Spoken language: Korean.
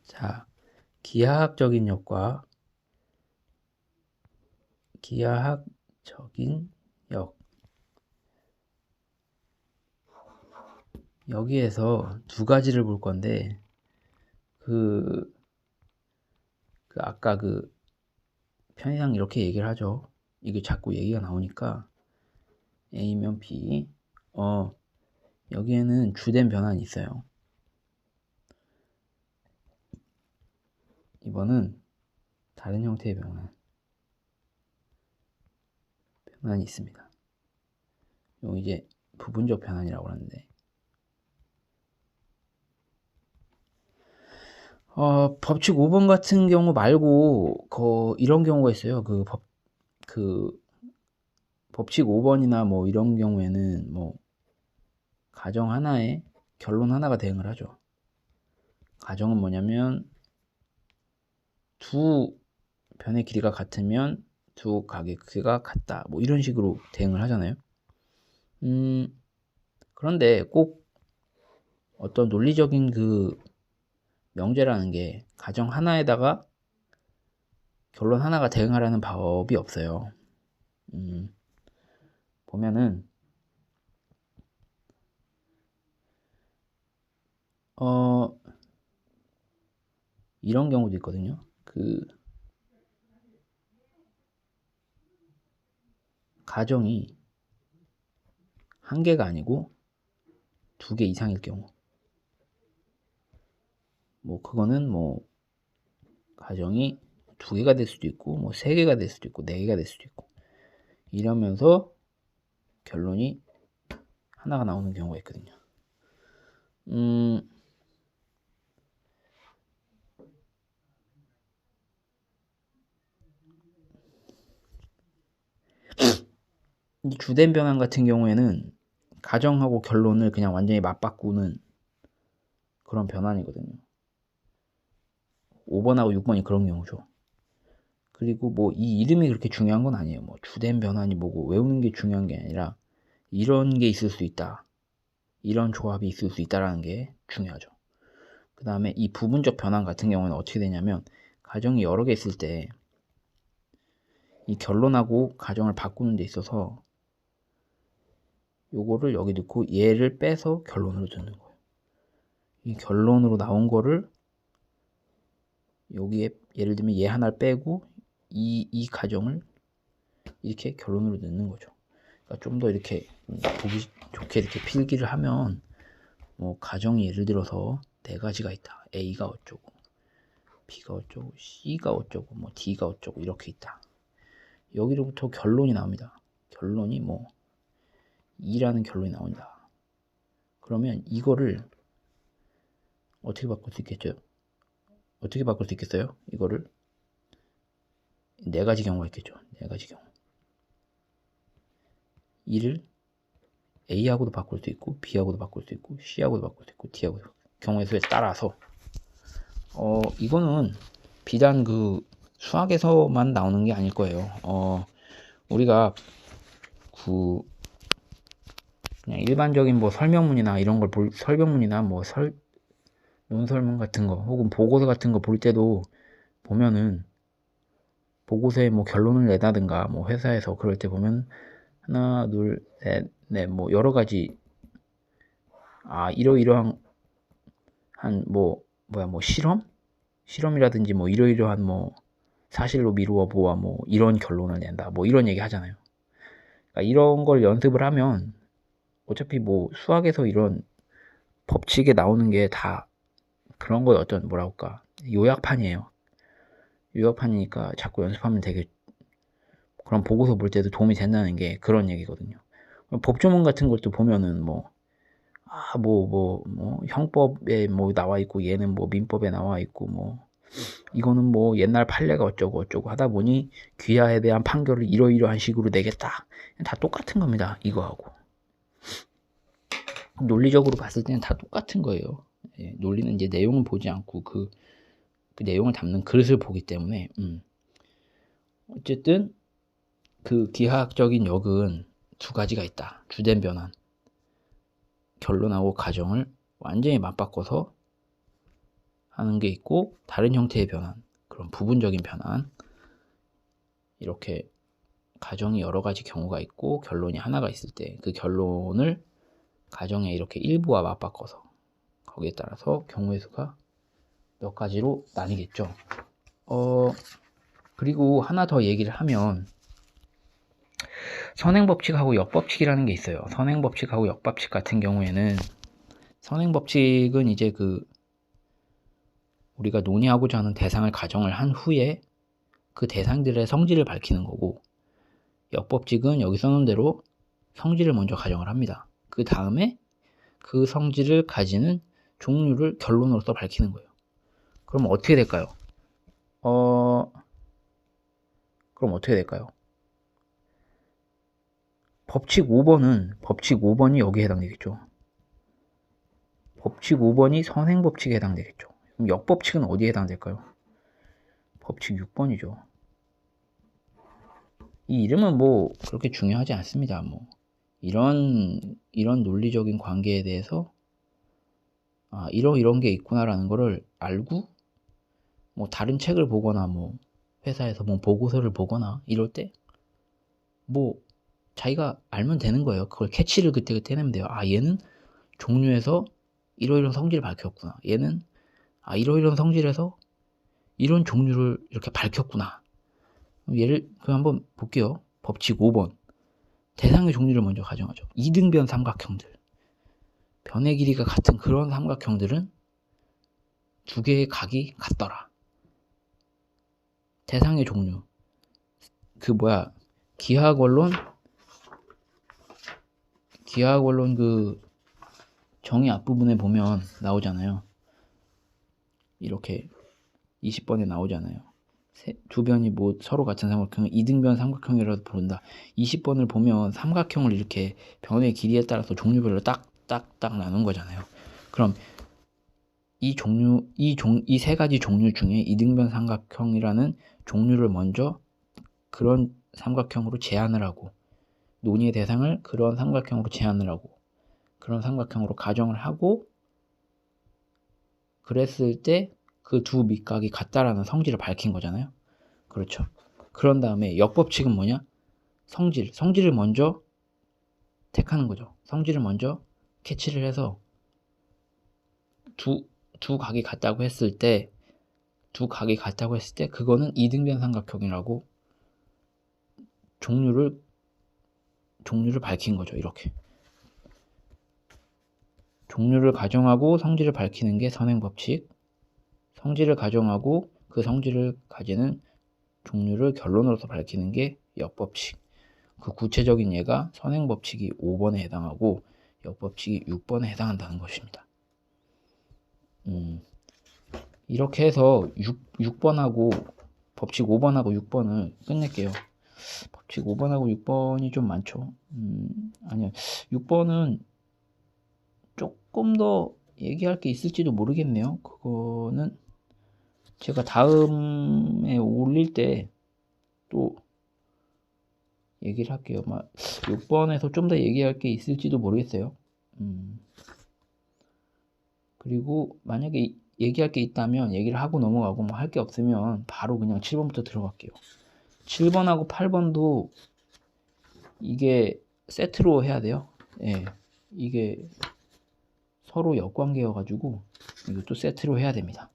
자, 기하학적인 역과 기하학적인 역. 여기에서 두 가지를 볼 건데, 아까 편의상 이렇게 얘기를 하죠. 이게 자꾸 얘기가 나오니까 A면 B. 여기에는 주된 변환이 있어요. 이번은 다른 형태의 변환이 있습니다. 요 이제 부분적 변환이라고 하는데, 법칙 5번 같은 경우 말고 이런 경우가 있어요. 법칙 5번이나 뭐 이런 경우에는 뭐 가정 하나에 결론 하나가 대응을 하죠. 가정은 뭐냐면 두 변의 길이가 같으면 두 각의 크기가 같다. 뭐 이런 식으로 대응을 하잖아요. 그런데 꼭 어떤 논리적인 명제라는 게 가정 하나에다가 결론 하나가 대응하라는 법이 없어요. 보면은 이런 경우도 있거든요. 가정이 한 개가 아니고 두 개 이상일 경우, 뭐 그거는 뭐 가정이 두 개가 될 수도 있고 뭐 세 개가 될 수도 있고 네 개가 될 수도 있고 이러면서 결론이 하나가 나오는 경우가 있거든요. 이 주된 변환 같은 경우에는 가정하고 결론을 그냥 완전히 맞바꾸는 그런 변환이거든요. 5번하고 6번이 그런 경우죠. 그리고 뭐 이 이름이 그렇게 중요한 건 아니에요. 뭐 주된 변환이 뭐고 외우는 게 중요한 게 아니라 이런 게 있을 수 있다. 이런 조합이 있을 수 있다라는 게 중요하죠. 그 다음에 이 부분적 변환 같은 경우는 어떻게 되냐면 가정이 여러 개 있을 때 이 결론하고 가정을 바꾸는 데 있어서 요거를 여기 넣고 얘를 빼서 결론으로 듣는 거예요. 이 결론으로 나온 거를 여기에 예를 들면 얘 하나를 빼고 이 가정을 이렇게 결론으로 넣는 거죠. 그러니까 좀 더 이렇게 보기 좋게 이렇게 필기를 하면 뭐 가정이 예를 들어서 네 가지가 있다. A가 어쩌고 B가 어쩌고 C가 어쩌고 뭐 D가 어쩌고 이렇게 있다. 여기로부터 결론이 나옵니다. 결론이 뭐 2라는 결론이 나온다. 그러면 이거를 어떻게 바꿀 수 있겠죠? 어떻게 바꿀 수 있겠어요? 이거를 네 가지 경우가 있겠죠. 네 가지 경우. 2를 A하고도 바꿀 수 있고 B하고도 바꿀 수 있고 C하고도 바꿀 수 있고 D하고도 경우의 수에 따라서 이거는 비단 수학에서만 나오는 게 아닐 거예요. 우리가 그냥 일반적인 뭐 설명문이나 이런 걸 설명문이나 뭐 논설문 같은 거 혹은 보고서 같은 거 볼 때도 보면은 보고서에 뭐 결론을 내다든가 뭐 회사에서 그럴 때 보면 하나 둘 셋 넷 뭐 여러 가지 이러이러한 뭐 실험이라든지 뭐 이러이러한 뭐 사실로 미루어 보아 뭐 이런 결론을 낸다 뭐 이런 얘기 하잖아요. 그러니까 이런 걸 연습을 하면 어차피 뭐 수학에서 이런 법칙에 나오는 게 다 그런 거에 어떤 뭐랄까 요약판이에요. 요약판이니까 자꾸 연습하면 되게 그런 보고서 볼 때도 도움이 된다는 게 그런 얘기거든요. 법조문 같은 것도 보면은 형법에 뭐 나와 있고 얘는 뭐 민법에 나와 있고 뭐 이거는 뭐 옛날 판례가 어쩌고 어쩌고 하다 보니 귀하에 대한 판결을 이러이러한 식으로 내겠다. 다 똑같은 겁니다. 이거하고. 논리적으로 봤을 때는 다 똑같은 거예요. 예, 논리는 이제 내용을 보지 않고 그 내용을 담는 그릇을 보기 때문에 어쨌든 기하학적인 역은 두 가지가 있다. 주된 변환. 결론하고 가정을 완전히 맞바꿔서 하는 게 있고, 다른 형태의 변환, 그런 부분적인 변환, 이렇게 가정이 여러 가지 경우가 있고 결론이 하나가 있을 때 그 결론을 가정의 이렇게 일부와 맞바꿔서 거기에 따라서 경우의 수가 몇 가지로 나뉘겠죠. 그리고 하나 더 얘기를 하면 선행법칙하고 역법칙이라는 게 있어요. 선행법칙하고 역법칙 같은 경우에는 선행법칙은 이제 우리가 논의하고자 하는 대상을 가정을 한 후에 그 대상들의 성질을 밝히는 거고, 역법칙은 여기 써놓은 대로 성질을 먼저 가정을 합니다. 그 다음에 그 성질을 가지는 종류를 결론으로서 밝히는 거예요. 그럼 어떻게 될까요? 법칙 5번이 여기에 해당되겠죠. 법칙 5번이 선행법칙에 해당되겠죠. 그럼 역법칙은 어디에 해당될까요? 법칙 6번이죠. 이 이름은 뭐 그렇게 중요하지 않습니다. 뭐 이런 논리적인 관계에 대해서 이런 게 있구나라는 거를 알고 뭐 다른 책을 보거나 뭐 회사에서 뭐 보고서를 보거나 이럴 때 뭐 자기가 알면 되는 거예요. 그걸 캐치를 그때그때 해내면 돼요. 얘는 종류에서 이러이러한 성질을 밝혔구나. 얘는 이러이러한 성질에서 이런 종류를 이렇게 밝혔구나. 그럼 한번 볼게요. 법칙 5번. 대상의 종류를 먼저 가정하죠. 이등변 삼각형들. 변의 길이가 같은 그런 삼각형들은 두 개의 각이 같더라. 대상의 종류. 기하학원론 그 정의 앞부분에 보면 나오잖아요. 이렇게 20번에 나오잖아요. 두 변이 뭐 서로 같은 삼각형을 이등변 삼각형이라도 부른다. 20번을 보면 삼각형을 이렇게 변의 길이에 따라서 종류별로 딱딱딱 나눈 거잖아요. 그럼 이 세 가지 종류 중에 이등변 삼각형이라는 종류를 먼저 그런 삼각형으로 제한을 하고, 논의의 대상을 그런 삼각형으로 제한을 하고, 그런 삼각형으로 가정을 하고, 그랬을 때 그 두 밑각이 같다라는 성질을 밝힌 거잖아요. 그렇죠. 그런 다음에 역법칙은 뭐냐? 성질을 먼저 택하는 거죠. 성질을 먼저 캐치를 해서 두 각이 같다고 했을 때 그거는 이등변 삼각형이라고 종류를 밝힌 거죠. 이렇게 종류를 가정하고 성질을 밝히는 게 선행법칙, 성질을 가정하고 그 성질을 가지는 종류를 결론으로서 밝히는 게 역법칙. 그 구체적인 예가 선행법칙이 5번에 해당하고 역법칙이 6번에 해당한다는 것입니다. 이렇게 해서 6번하고 법칙 5번하고 6번을 끝낼게요. 법칙 5번하고 6번이 좀 많죠. 아니요. 6번은 조금 더 얘기할 게 있을지도 모르겠네요. 그거는 제가 다음에 올릴 때 또 얘기를 할게요. 6번에서 좀 더 얘기할 게 있을지도 모르겠어요. 그리고 만약에 얘기할 게 있다면 얘기를 하고 넘어가고, 뭐 할 게 없으면 바로 그냥 7번부터 들어갈게요. 7번하고 8번도 이게 세트로 해야 돼요. 예, 이게 서로 역관계여가지고 이것도 세트로 해야 됩니다.